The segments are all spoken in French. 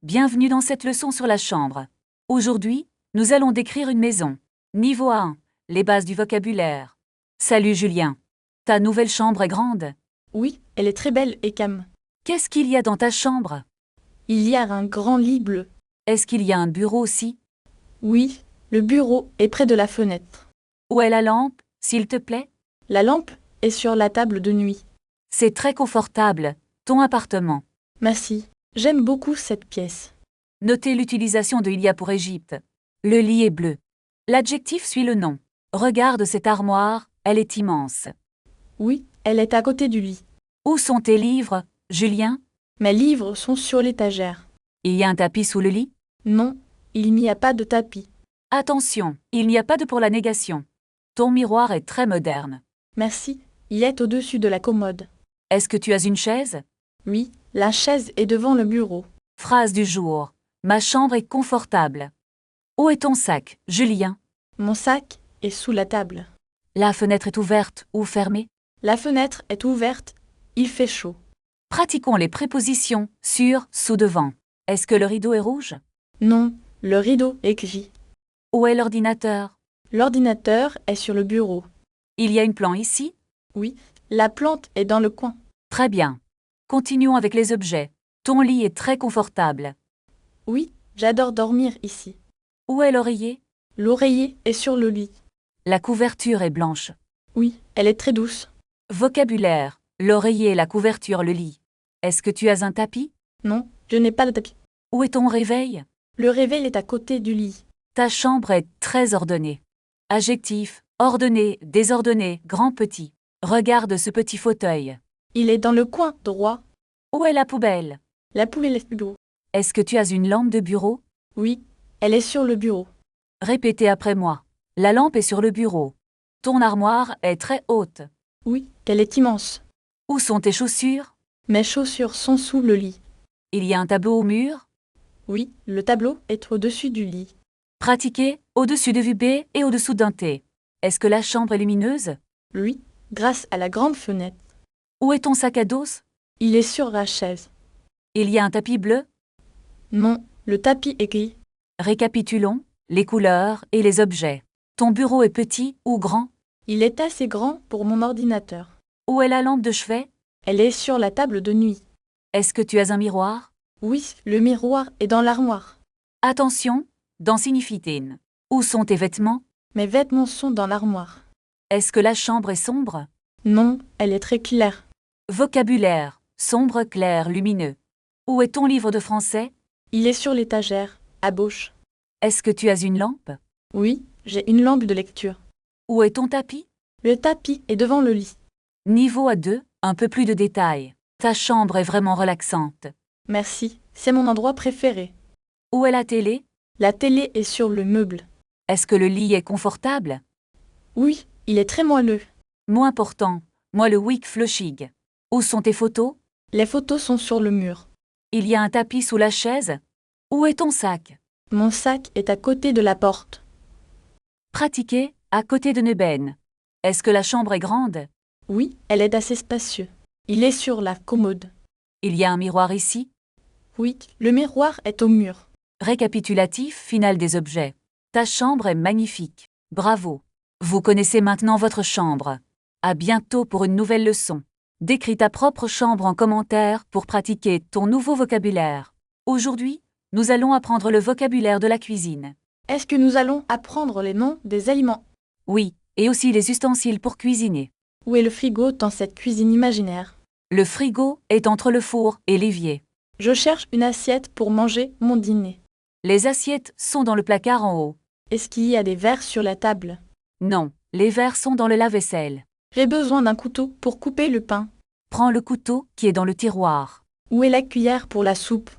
Bienvenue dans cette leçon sur la chambre. Aujourd'hui, nous allons décrire une maison. Niveau 1, les bases du vocabulaire. Salut Julien. Ta nouvelle chambre est grande. Oui, elle est très belle et calme. Qu'est-ce qu'il y a dans ta chambre? Il y a un grand lit bleu. Est-ce qu'il y a un bureau aussi? Oui, le bureau est près de la fenêtre. Où est la lampe, s'il te plaît? La lampe est sur la table de nuit. C'est très confortable, ton appartement. Merci, j'aime beaucoup cette pièce. Notez l'utilisation de il y a pour Égypte. Le lit est bleu. L'adjectif suit le nom. Regarde cette armoire, elle est immense. Oui, elle est à côté du lit. Où sont tes livres, Julien? Mes livres sont sur l'étagère. Il y a un tapis sous le lit? Non, il n'y a pas de tapis. Attention, il n'y a pas de pour la négation. Ton miroir est très moderne. Merci, il est au-dessus de la commode. Est-ce que tu as une chaise? Oui, la chaise est devant le bureau. Phrase du jour. Ma chambre est confortable. Où est ton sac, Julien? Mon sac est sous la table. La fenêtre est ouverte ou fermée? La fenêtre est ouverte, il fait chaud. Pratiquons les prépositions sur, sous, devant. Est-ce que le rideau est rouge? Non, le rideau est gris. Où est l'ordinateur? L'ordinateur est sur le bureau. Il y a une plante ici? Oui, la plante est dans le coin. Très bien. Continuons avec les objets. Ton lit est très confortable. Oui, j'adore dormir ici. Où est l'oreiller? L'oreiller est sur le lit. La couverture est blanche. Oui, elle est très douce. Vocabulaire. L'oreiller, la couverture, le lit. Est-ce que tu as un tapis? Non, je n'ai pas de tapis. Où est ton réveil? Le réveil est à côté du lit. Ta chambre est très ordonnée. Adjectif. Ordonné, désordonné, grand, petit. Regarde ce petit fauteuil. Il est dans le coin droit. Où est la poubelle? La poubelle est plus haut. Est-ce que tu as une lampe de bureau? Oui, elle est sur le bureau. Répétez après moi. La lampe est sur le bureau. Ton armoire est très haute. Oui, elle est immense. Où sont tes chaussures? Mes chaussures sont sous le lit. Il y a un tableau au mur? Oui, le tableau est au-dessus du lit. Pratiquez au-dessus de vue B et au-dessous d'un T. Est-ce que la chambre est lumineuse? Oui, grâce à la grande fenêtre. Où est ton sac à dos? Il est sur la chaise. Il y a un tapis bleu? Non, le tapis est gris. Récapitulons les couleurs et les objets. Ton bureau est petit ou grand? Il est assez grand pour mon ordinateur. Où est la lampe de chevet? Elle est sur la table de nuit. Est-ce que tu as un miroir? Oui, le miroir est dans l'armoire. Attention, dans signifie-t-in. Où sont tes vêtements? Mes vêtements sont dans l'armoire. Est-ce que la chambre est sombre? Non, elle est très claire. Vocabulaire. Sombre, clair, lumineux. Où est ton livre de français? Il est sur l'étagère, à gauche. Est-ce que tu as une lampe? Oui, j'ai une lampe de lecture. Où est ton tapis? Le tapis est devant le lit. Niveau A2, un peu plus de détails. Ta chambre est vraiment relaxante. Merci, c'est mon endroit préféré. Où est la télé? La télé est sur le meuble. Est-ce que le lit est confortable? Oui, il est très moelleux. Mot important, moi le week flushig. Où sont tes photos? Les photos sont sur le mur. Il y a un tapis sous la chaise? Où est ton sac? Mon sac est à côté de la porte. Pratiquez à côté de Neuben. Est-ce que la chambre est grande? Oui, elle est assez spacieuse. Il est sur la commode. Il y a un miroir ici? Oui, le miroir est au mur. Récapitulatif final des objets. Ta chambre est magnifique. Bravo. Vous connaissez maintenant votre chambre. À bientôt pour une nouvelle leçon. Décris ta propre chambre en commentaire pour pratiquer ton nouveau vocabulaire. Aujourd'hui, nous allons apprendre le vocabulaire de la cuisine. Est-ce que nous allons apprendre les noms des aliments? Oui, et aussi les ustensiles pour cuisiner. Où est le frigo dans cette cuisine imaginaire? Le frigo est entre le four et l'évier. Je cherche une assiette pour manger mon dîner. Les assiettes sont dans le placard en haut. Est-ce qu'il y a des verres sur la table? Non, les verres sont dans le lave-vaisselle. J'ai besoin d'un couteau pour couper le pain. Prends le couteau qui est dans le tiroir. Où est la cuillère pour la soupe?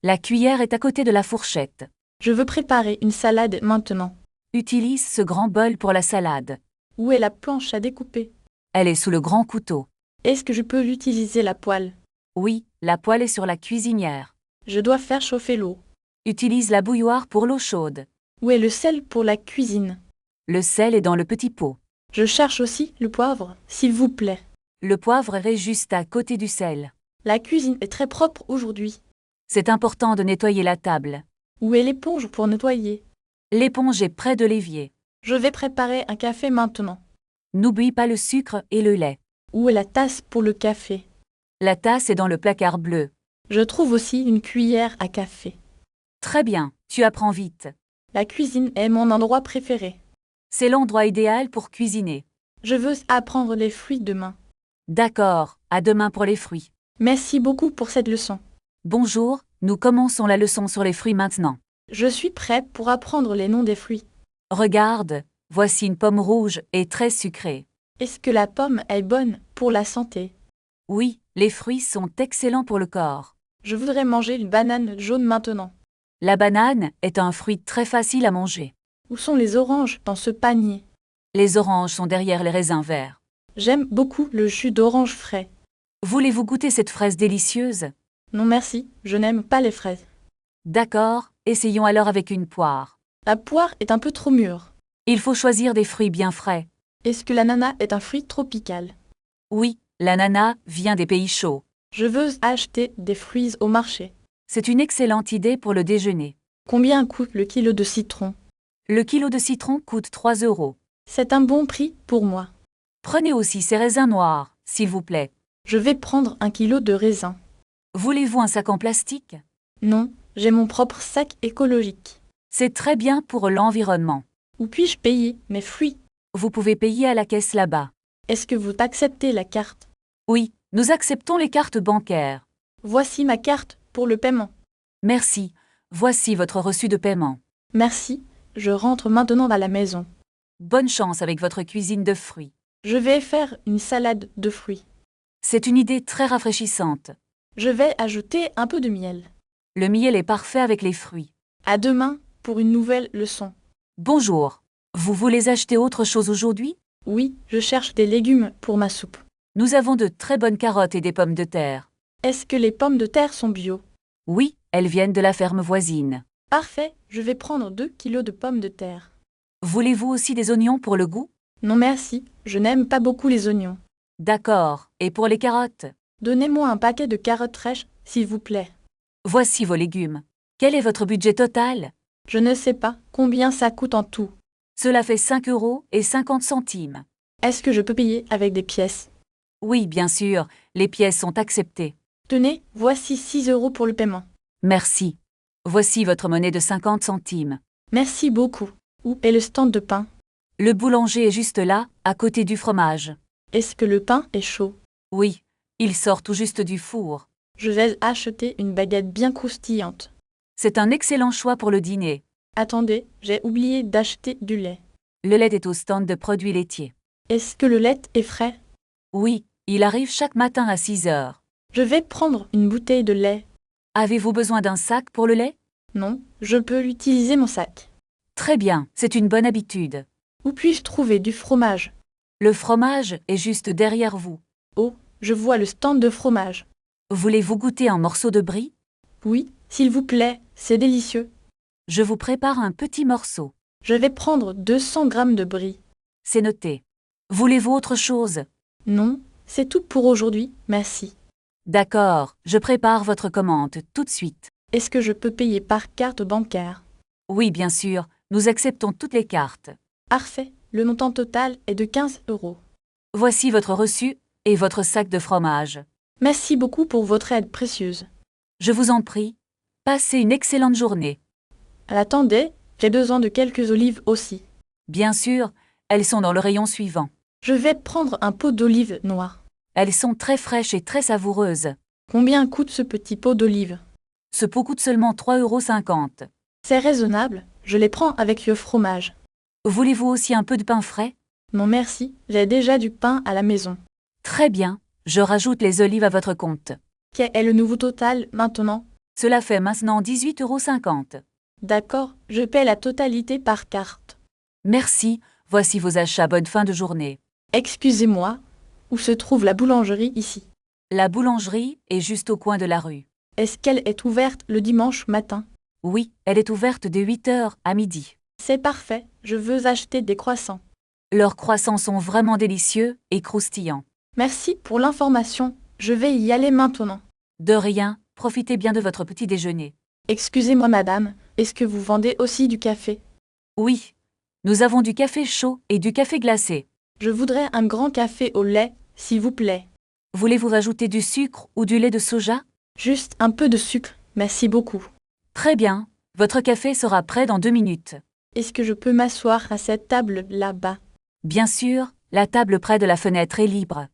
La cuillère est à côté de la fourchette. Je veux préparer une salade maintenant. Utilise ce grand bol pour la salade. Où est la planche à découper? Elle est sous le grand couteau. Est-ce que je peux utiliser la poêle? Oui, la poêle est sur la cuisinière. Je dois faire chauffer l'eau. Utilise la bouilloire pour l'eau chaude. Où est le sel pour la cuisine? Le sel est dans le petit pot. Je cherche aussi le poivre, s'il vous plaît. Le poivre est juste à côté du sel. La cuisine est très propre aujourd'hui. C'est important de nettoyer la table. Où est l'éponge pour nettoyer? L'éponge est près de l'évier. Je vais préparer un café maintenant. N'oublie pas le sucre et le lait. Où est la tasse pour le café? La tasse est dans le placard bleu. Je trouve aussi une cuillère à café. Très bien, tu apprends vite. La cuisine est mon endroit préféré. C'est l'endroit idéal pour cuisiner. Je veux apprendre les fruits demain. D'accord, à demain pour les fruits. Merci beaucoup pour cette leçon. Bonjour, nous commençons la leçon sur les fruits maintenant. Je suis prêt pour apprendre les noms des fruits. Regarde, voici une pomme rouge et très sucrée. Est-ce que la pomme est bonne pour la santé? Oui, les fruits sont excellents pour le corps. Je voudrais manger une banane jaune maintenant. La banane est un fruit très facile à manger. Où sont les oranges dans ce panier? Les oranges sont derrière les raisins verts. J'aime beaucoup le jus d'orange frais. Voulez-vous goûter cette fraise délicieuse? Non merci, je n'aime pas les fraises. D'accord, essayons alors avec une poire. La poire est un peu trop mûre. Il faut choisir des fruits bien frais. Est-ce que l'ananas est un fruit tropical? Oui, l'ananas vient des pays chauds. Je veux acheter des fruits au marché. C'est une excellente idée pour le déjeuner. Combien coûte le kilo de citron? Le kilo de citron coûte 3 €. C'est un bon prix pour moi. Prenez aussi ces raisins noirs, s'il vous plaît. Je vais prendre un kilo de raisin. Voulez-vous un sac en plastique? Non, j'ai mon propre sac écologique. C'est très bien pour l'environnement. Où puis-je payer mes fruits? Vous pouvez payer à la caisse là-bas. Est-ce que vous acceptez la carte? Oui, nous acceptons les cartes bancaires. Voici ma carte pour le paiement. Merci, voici votre reçu de paiement. Merci, je rentre maintenant à la maison. Bonne chance avec votre cuisine de fruits. Je vais faire une salade de fruits. C'est une idée très rafraîchissante. Je vais ajouter un peu de miel. Le miel est parfait avec les fruits. À demain pour une nouvelle leçon. Bonjour. Vous voulez acheter autre chose aujourd'hui? Oui, je cherche des légumes pour ma soupe. Nous avons de très bonnes carottes et des pommes de terre. Est-ce que les pommes de terre sont bio? Oui, elles viennent de la ferme voisine. Parfait, je vais prendre 2 kilos de pommes de terre. Voulez-vous aussi des oignons pour le goût? Non merci, je n'aime pas beaucoup les oignons. D'accord. Et pour les carottes? Donnez-moi un paquet de carottes fraîches, s'il vous plaît. Voici vos légumes. Quel est votre budget total? Je ne sais pas combien ça coûte en tout. Cela fait 5,50 €. Est-ce que je peux payer avec des pièces? Oui, bien sûr, les pièces sont acceptées. Tenez, voici 6 € pour le paiement. Merci. Voici votre monnaie de 50 centimes. Merci beaucoup. Où est le stand de pain? Le boulanger est juste là, à côté du fromage. Est-ce que le pain est chaud? Oui, il sort tout juste du four. Je vais acheter une baguette bien croustillante. C'est un excellent choix pour le dîner. Attendez, j'ai oublié d'acheter du lait. Le lait est au stand de produits laitiers. Est-ce que le lait est frais? Oui, il arrive chaque matin à 6 heures. Je vais prendre une bouteille de lait. Avez-vous besoin d'un sac pour le lait? Non, je peux utiliser mon sac. Très bien, c'est une bonne habitude. Où puis-je trouver du fromage? Le fromage est juste derrière vous. Oh, je vois le stand de fromage. Voulez-vous goûter un morceau de brie? Oui, s'il vous plaît, c'est délicieux. Je vous prépare un petit morceau. Je vais prendre 200 grammes de brie. C'est noté. Voulez-vous autre chose? Non, c'est tout pour aujourd'hui, merci. D'accord, je prépare votre commande tout de suite. Est-ce que je peux payer par carte bancaire? Oui, bien sûr, nous acceptons toutes les cartes. Parfait, le montant total est de 15 €. Voici votre reçu et votre sac de fromage. Merci beaucoup pour votre aide précieuse. Je vous en prie. Passez une excellente journée. Attendez, j'ai besoin de quelques olives aussi. Bien sûr, elles sont dans le rayon suivant. Je vais prendre un pot d'olives noires. Elles sont très fraîches et très savoureuses. Combien coûte ce petit pot d'olives? Ce pot coûte seulement 3,50 €. C'est raisonnable, je les prends avec le fromage. Voulez-vous aussi un peu de pain frais? Non merci, j'ai déjà du pain à la maison. Très bien, je rajoute les olives à votre compte. Quel est le nouveau total maintenant? Cela fait maintenant 18,50 €. D'accord, je paie la totalité par carte. Merci, voici vos achats, bonne fin de journée. Excusez-moi, où se trouve la boulangerie ici? La boulangerie est juste au coin de la rue. Est-ce qu'elle est ouverte le dimanche matin? Oui, elle est ouverte de 8 heures à midi. C'est parfait, je veux acheter des croissants. Leurs croissants sont vraiment délicieux et croustillants. Merci pour l'information, je vais y aller maintenant. De rien, profitez bien de votre petit déjeuner. Excusez-moi madame, est-ce que vous vendez aussi du café? Oui, nous avons du café chaud et du café glacé. Je voudrais un grand café au lait, s'il vous plaît. Voulez-vous rajouter du sucre ou du lait de soja? Juste un peu de sucre, merci beaucoup. Très bien, votre café sera prêt dans 2 minutes. Est-ce que je peux m'asseoir à cette table là-bas? Bien sûr, la table près de la fenêtre est libre.